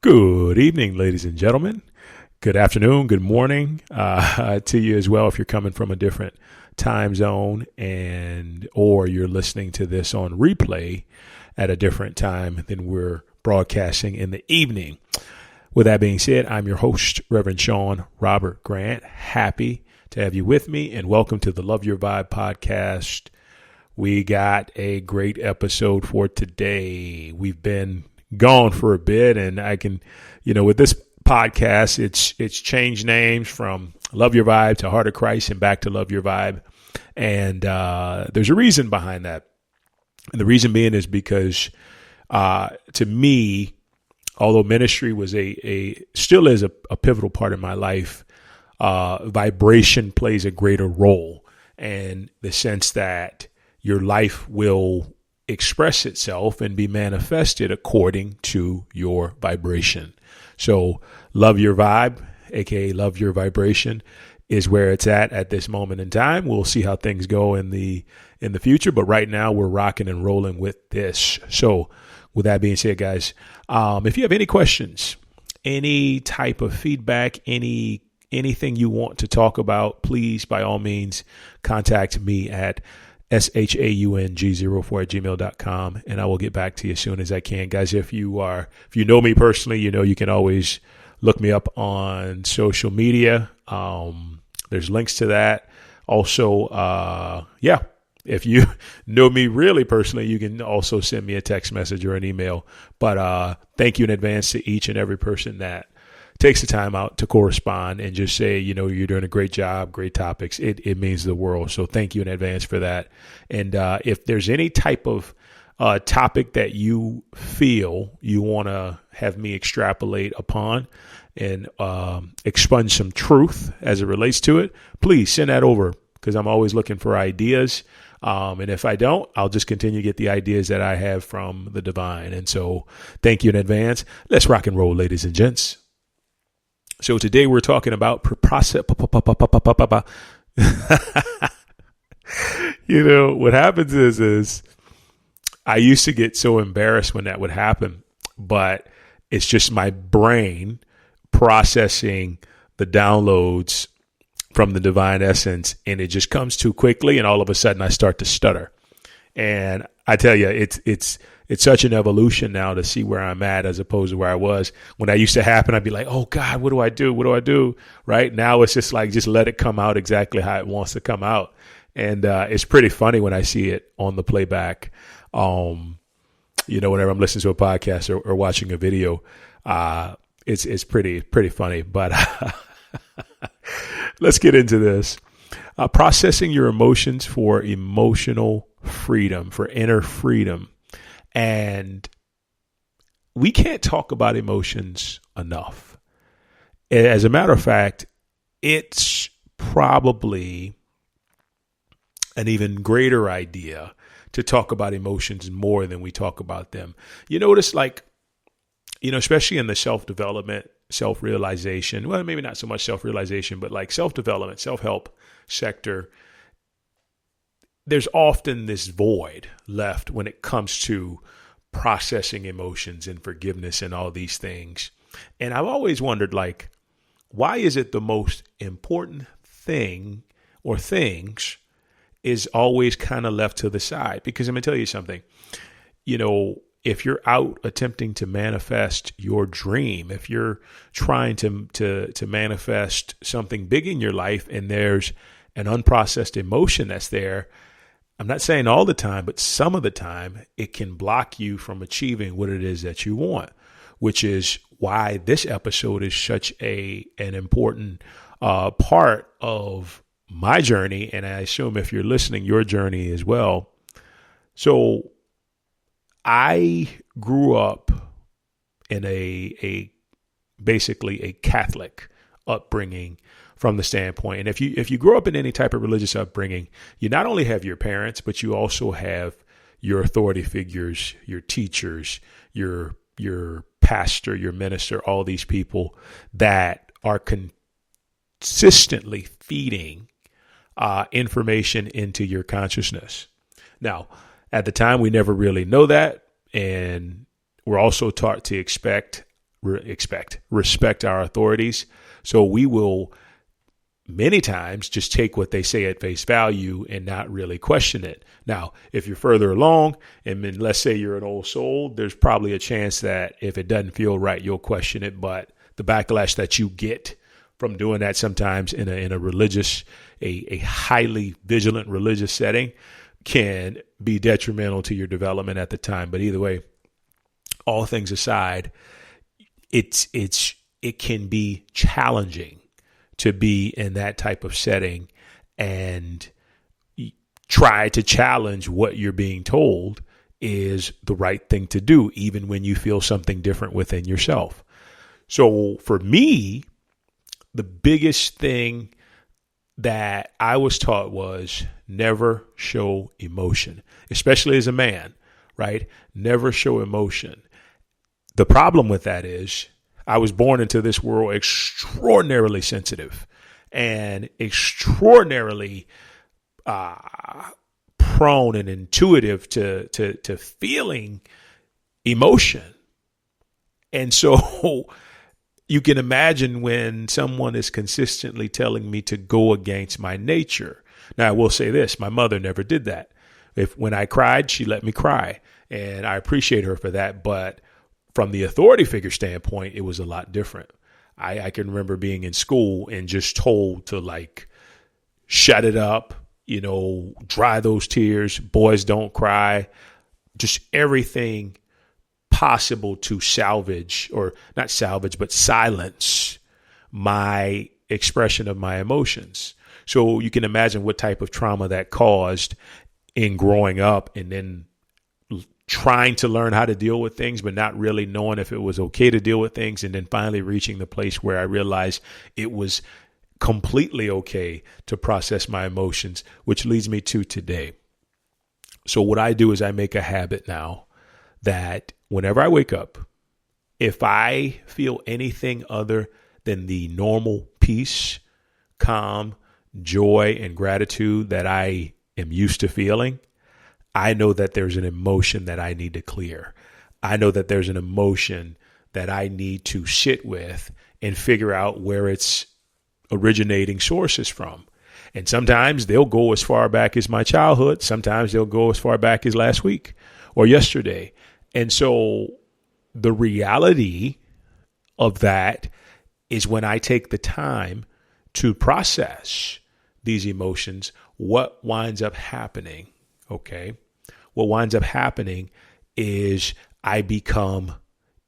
Good evening, ladies and gentlemen. Good afternoon, good morning to you as well if you're coming from a different time zone or you're listening to this on replay at a different time than we're broadcasting in the evening. With that being said, I'm your host, Reverend Sean Robert Grant. Happy to have you with me and welcome to the Love Your Vibe podcast. We got a great episode for today. We've been gone for a bit, and I can, with this podcast, it's changed names from Love Your Vibe to Heart of Christ and back to Love Your Vibe. And there's a reason behind that. And the reason being is because to me, although ministry was still is a pivotal part of my life, vibration plays a greater role, in the sense that your life will express itself and be manifested according to your vibration. So Love Your Vibe, aka Love Your Vibration, is where it's at this moment in time. We'll see how things go in the future, but right now we're rocking and rolling with this. So with that being said, guys, if you have any questions, any type of feedback, anything you want to talk about, please, by all means, contact me at shaung04@gmail.com, and I will get back to you as soon as I can. Guys, if you know me personally, you can always look me up on social media. There's links to that. Also, if you know me really personally, you can also send me a text message or an email. But thank you in advance to each and every person that takes the time out to correspond and just say, you're doing a great job, great topics. It means the world. So thank you in advance for that. And if there's any type of topic that you feel you want to have me extrapolate upon and expunge some truth as it relates to it, please send that over, because I'm always looking for ideas. And if I don't, I'll just continue to get the ideas that I have from the divine. And so thank you in advance. Let's rock and roll, ladies and gents. So today we're talking about process. What happens is I used to get so embarrassed when that would happen, but it's just my brain processing the downloads from the divine essence, and it just comes too quickly, and all of a sudden I start to stutter. And I tell you, it's such an evolution now to see where I'm at as opposed to where I was. When that used to happen, I'd be like, oh God, what do I do? What do I do? Right now, it's just like, just let it come out exactly how it wants to come out. And it's pretty funny when I see it on the playback. Whenever I'm listening to a podcast or watching a video, it's pretty funny. But let's get into this. Processing your emotions for emotional freedom, for inner freedom. And we can't talk about emotions enough. As a matter of fact, it's probably an even greater idea to talk about emotions more than we talk about them. You notice, especially in the self-development, self-realization, well, maybe not so much self-realization, but like self-development, self-help sector, there's often this void left when it comes to processing emotions and forgiveness and all these things. And I've always wondered, why is it the most important thing or things is always kind of left to the side? Because I'm going to tell you something, if you're out attempting to manifest your dream, if you're trying to manifest something big in your life and there's an unprocessed emotion that's there, I'm not saying all the time, but some of the time it can block you from achieving what it is that you want, which is why this episode is such an important part of my journey. And I assume if you're listening, your journey as well. So I grew up in basically a Catholic upbringing from the standpoint. And if you grow up in any type of religious upbringing, you not only have your parents, but you also have your authority figures, your teachers, your pastor, your minister, all these people that are consistently feeding information into your consciousness. Now, at the time, we never really know that. And we're also taught to expect respect our authorities. So we will many times just take what they say at face value and not really question it. Now, if you're further along, and then let's say you're an old soul, there's probably a chance that if it doesn't feel right, you'll question it. But the backlash that you get from doing that sometimes in a religious, a highly vigilant religious setting can be detrimental to your development at the time. But either way, all things aside, it can be challenging to be in that type of setting and try to challenge what you're being told is the right thing to do, even when you feel something different within yourself. So for me, the biggest thing that I was taught was never show emotion, especially as a man, right? Never show emotion. The problem with that is I was born into this world extraordinarily sensitive and extraordinarily prone and intuitive to feeling emotion. And so you can imagine when someone is consistently telling me to go against my nature. Now, I will say this, my mother never did that. When I cried, she let me cry, and I appreciate her for that. But from the authority figure standpoint, it was a lot different. I can remember being in school and just told to like, shut it up, dry those tears, boys don't cry, just everything possible to salvage, or not salvage, but silence my expression of my emotions. So you can imagine what type of trauma that caused in growing up and then trying to learn how to deal with things, but not really knowing if it was okay to deal with things. And then finally reaching the place where I realized it was completely okay to process my emotions, which leads me to today. So what I do is I make a habit now that whenever I wake up, if I feel anything other than the normal peace, calm, joy, and gratitude that I am used to feeling, I know that there's an emotion that I need to clear. I know that there's an emotion that I need to sit with and figure out where its originating source is from. And sometimes they'll go as far back as my childhood. Sometimes they'll go as far back as last week or yesterday. And so the reality of that is when I take the time to process these emotions, what winds up happening, okay? What winds up happening is I become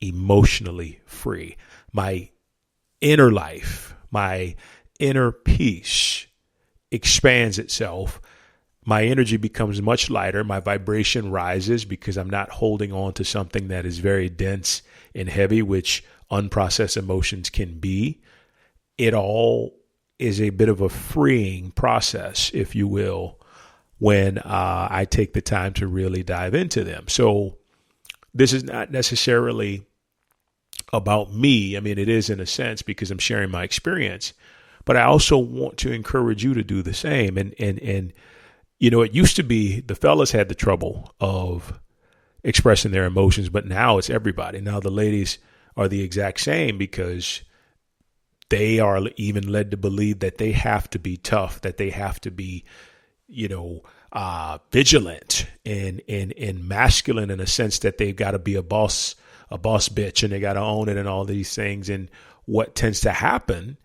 emotionally free. My inner life, my inner peace expands itself. My energy becomes much lighter. My vibration rises because I'm not holding on to something that is very dense and heavy, which unprocessed emotions can be. It all is a bit of a freeing process, if you will, when I take the time to really dive into them. So this is not necessarily about me. I mean, it is in a sense because I'm sharing my experience, but I also want to encourage you to do the same. And it used to be the fellas had the trouble of expressing their emotions, but now it's everybody. Now the ladies are the exact same because they are even led to believe that they have to be tough, that they have to be, vigilant and masculine in a sense that they've got to be a boss bitch and they got to own it and all these things. And what tends to happen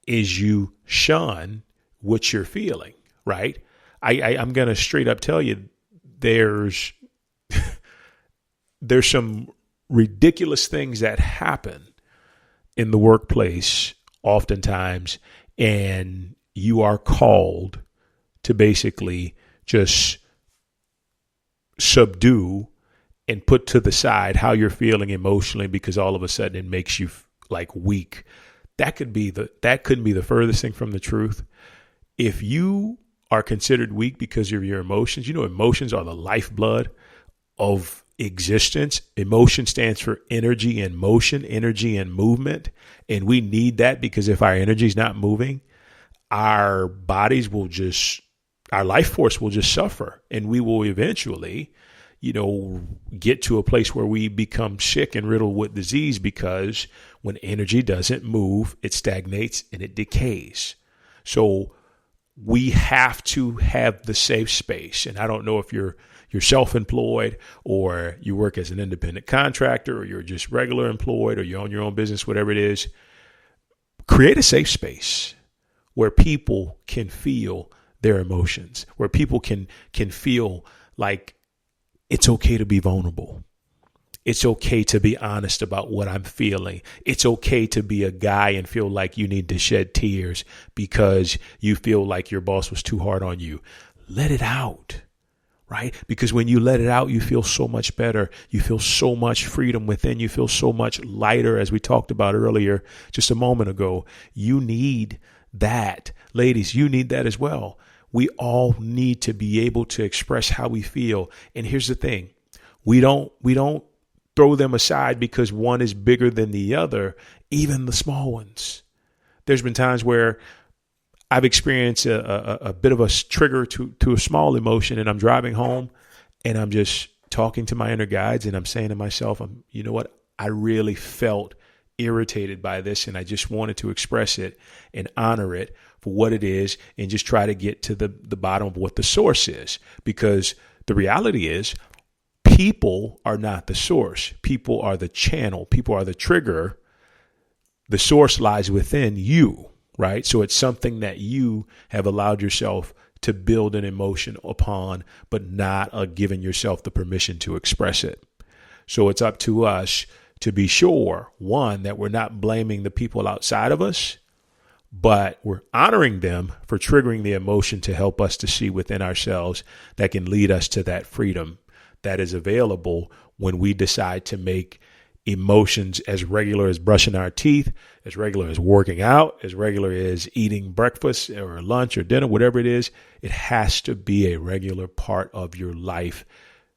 is you shun what you're feeling, right? I'm going to straight up tell you there's some ridiculous things that happen in the workplace oftentimes, and you are called to basically just subdue and put to the side how you're feeling emotionally because all of a sudden it makes you like weak. That couldn't be the furthest thing from the truth. If you are considered weak because of your emotions, emotions are the lifeblood of existence. Emotion stands for energy and motion, energy and movement. And we need that because if our energy is not moving, our life force will just suffer, and we will eventually, get to a place where we become sick and riddled with disease, because when energy doesn't move, it stagnates and it decays. So we have to have the safe space. And I don't know if you're self-employed, or you work as an independent contractor, or you're just regular employed, or you own your own business, whatever it is. Create a safe space where people can feel their emotions, where people can feel like it's okay to be vulnerable. It's okay to be honest about what I'm feeling. It's okay to be a guy and feel like you need to shed tears because you feel like your boss was too hard on you. Let it out, right? Because when you let it out, you feel so much better. You feel so much freedom within. You feel so much lighter, as we talked about earlier, just a moment ago. You need that. Ladies, you need that as well. We all need to be able to express how we feel. And here's the thing. We don't throw them aside because one is bigger than the other, even the small ones. There's been times where I've experienced a bit of a trigger to a small emotion, and I'm driving home and I'm just talking to my inner guides, and I'm saying to myself, you know what? I really felt irritated by this, and I just wanted to express it and honor it for what it is, and just try to get to the bottom of what the source is. Because the reality is, people are not the source. People are the channel. People are the trigger. The source lies within you, right? So it's something that you have allowed yourself to build an emotion upon, but not given yourself the permission to express it. So it's up to us to be sure, one, that we're not blaming the people outside of us, but we're honoring them for triggering the emotion to help us to see within ourselves that can lead us to that freedom that is available when we decide to make emotions as regular as brushing our teeth, as regular as working out, as regular as eating breakfast or lunch or dinner, whatever it is. It has to be a regular part of your life.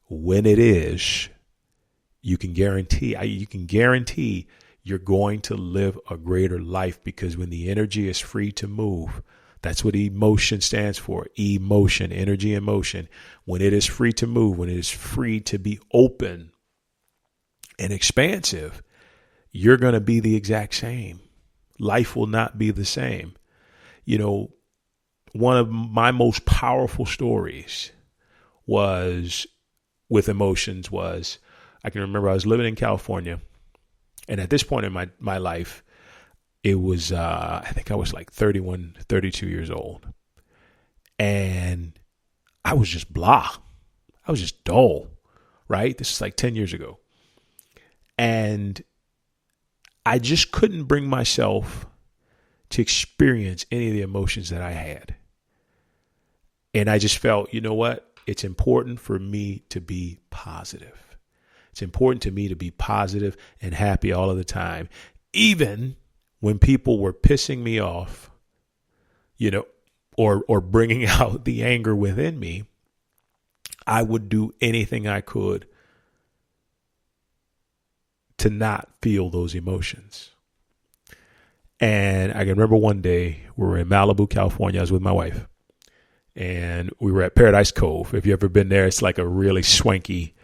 When it is, you can guarantee you're going to live a greater life, because when the energy is free to move, that's what emotion stands for. Emotion, energy and motion. When it is free to move, when it is free to be open and expansive, you're going to be the exact same. Life will not be the same. One of my most powerful stories was with emotions was, I can remember I was living in California, and at this point in my life, it was, I think I was like 31, 32 years old. And I was just blah. I was just dull, right? This is like 10 years ago. And I just couldn't bring myself to experience any of the emotions that I had. And I just felt, you know what? It's important for me to be positive. It's important to me to be positive and happy all of the time, even when people were pissing me off, or bringing out the anger within me. I would do anything I could to not feel those emotions. And I can remember one day we were in Malibu, California. I was with my wife, and we were at Paradise Cove. If you've ever been there, it's like a really swanky,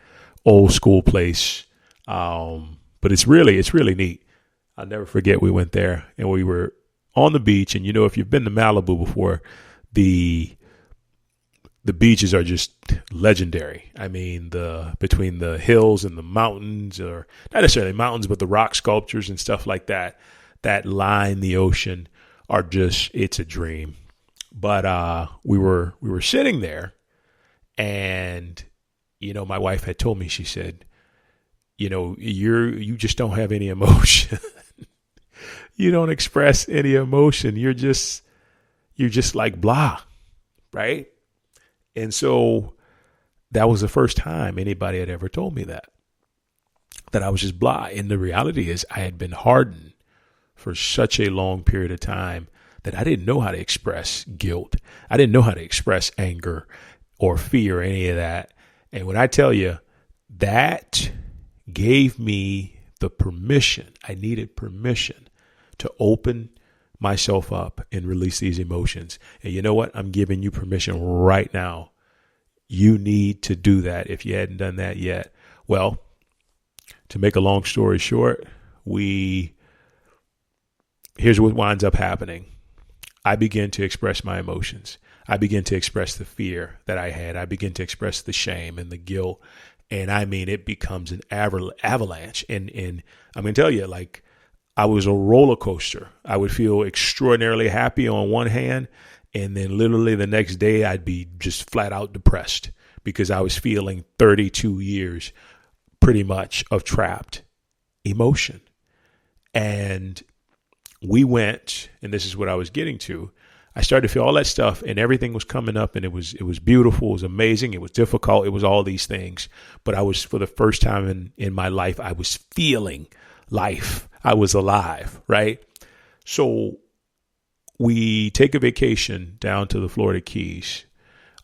old school place. But it's really neat. I'll never forget, we went there and we were on the beach. And, if you've been to Malibu before, the beaches are just legendary. I mean, between the hills and the mountains, or not necessarily mountains, but the rock sculptures and stuff like that line the ocean are just, it's a dream. But we were sitting there, and, my wife had told me, she said, you just don't have any emotion. You don't express any emotion. You're just like blah, right? And so that was the first time anybody had ever told me that I was just blah. And the reality is, I had been hardened for such a long period of time that I didn't know how to express guilt. I didn't know how to express anger or fear or any of that. And when I tell you, that gave me the permission, I needed permission to open myself up and release these emotions. And you know what? I'm giving you permission right now. you need to do that if you hadn't done that yet. Well, to make a long story short, here's what winds up happening. I begin to express my emotions. I begin to express the fear that I had. I begin to express the shame and the guilt. And I mean, it becomes an avalanche. And I'm going to tell you, like, I was a roller coaster. I would feel extraordinarily happy on one hand, and then literally the next day I'd be just flat out depressed because I was feeling 32 years pretty much of trapped emotion. And we went, and this is what I was getting to, I started to feel all that stuff, and everything was coming up, and it was beautiful, it was amazing, it was difficult, it was all these things. But I was, for the first time in my life, I was feeling life. I was alive, right? So we take a vacation down to the Florida Keys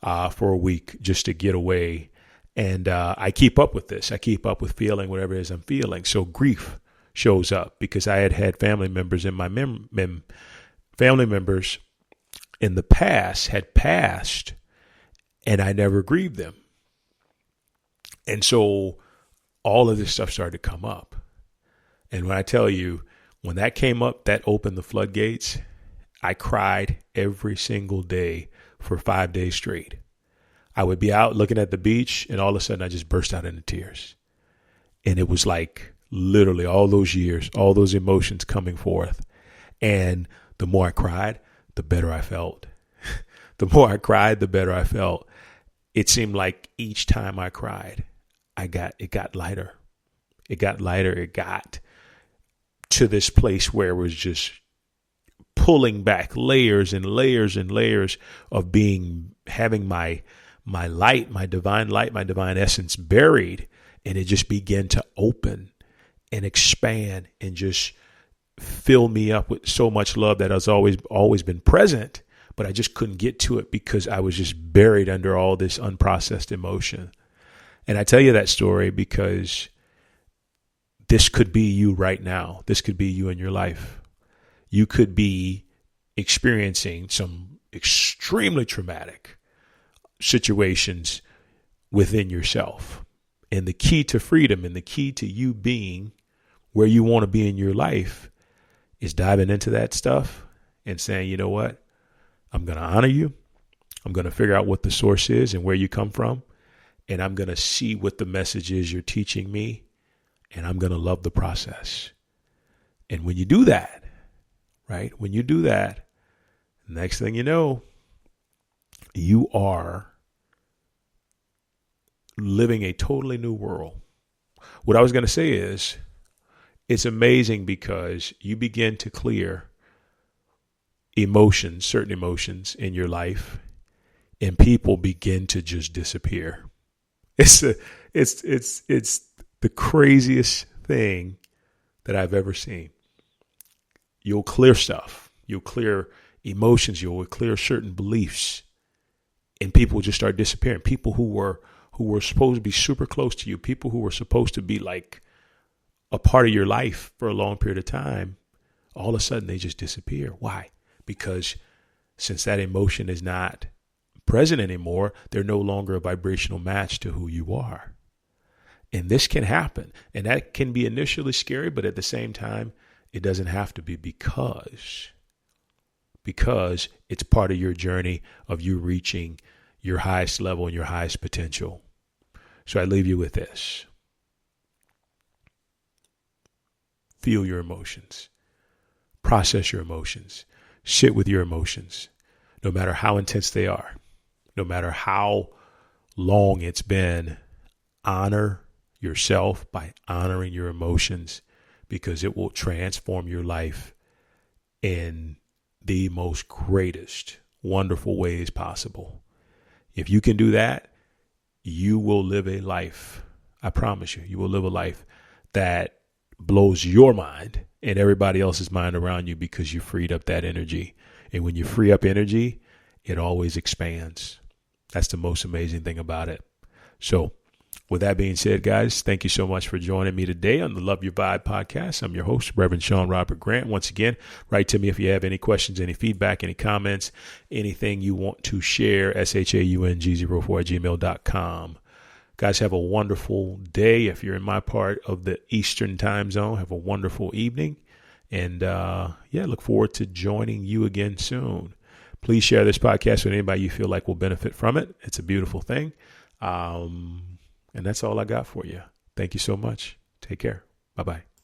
for a week just to get away. And I keep up with this. I keep up with feeling whatever it is I'm feeling. So grief shows up because I had family members in my family members in the past had passed, and I never grieved them. And so all of this stuff started to come up. And when I tell you, when that came up, that opened the floodgates. I cried every single day for 5 days straight. I would be out looking at the beach, and all of a sudden I just burst out into tears. And it was like literally all those years, all those emotions coming forth. And the more I cried, the better I felt. The more I cried, the better I felt. It seemed like each time I cried, it got lighter. It got lighter. It got to this place where it was just pulling back layers and layers and layers of having my light, my divine essence buried. And it just began to open and expand and just fill me up with so much love that has always been present, but I just couldn't get to it because I was just buried under all this unprocessed emotion. And I tell you that story because this could be you right now. This could be you in your life. You could be experiencing some extremely traumatic situations within yourself. And the key to freedom and the key to you being where you want to be in your life is diving into that stuff and saying, you know what? I'm going to honor you. I'm going to figure out what the source is and where you come from. And I'm going to see what the message is you're teaching me. And I'm going to love the process. And when you do that, right? When you do that, next thing you know, you are living a totally new world. What I was going to say is, it's amazing because you begin to clear emotions, certain emotions in your life, and people begin to just disappear. It's the craziest thing that I've ever seen. You'll clear stuff. You'll clear emotions. You'll clear certain beliefs, and people will just start disappearing. People who were supposed to be super close to you, people who were supposed to be like a part of your life for a long period of time, all of a sudden they just disappear. Why? Because since that emotion is not present anymore, they're no longer a vibrational match to who you are. And this can happen. And that can be initially scary, but at the same time, it doesn't have to be because it's part of your journey of you reaching your highest level and your highest potential. So I leave you with this. Feel your emotions. Process your emotions. Sit with your emotions, no matter how intense they are, no matter how long it's been. Honor yourself by honoring your emotions, because it will transform your life in the most greatest, wonderful ways possible. If you can do that, you will live a life. I promise you, you will live a life that blows your mind and everybody else's mind around you, because you freed up that energy. And when you free up energy, it always expands. That's the most amazing thing about it. So With that being said, guys, thank you so much for joining me today on the Love Your Vibe podcast. I'm your host, Reverend Sean Robert Grant. Once again, write to me if you have any questions, any feedback, any comments, anything you want to share, shaung04@gmail.com. Guys, have a wonderful day. If you're in my part of the Eastern time zone, have a wonderful evening. And look forward to joining you again soon. Please share this podcast with anybody you feel like will benefit from it. It's a beautiful thing. And that's all I got for you. Thank you so much. Take care. Bye-bye.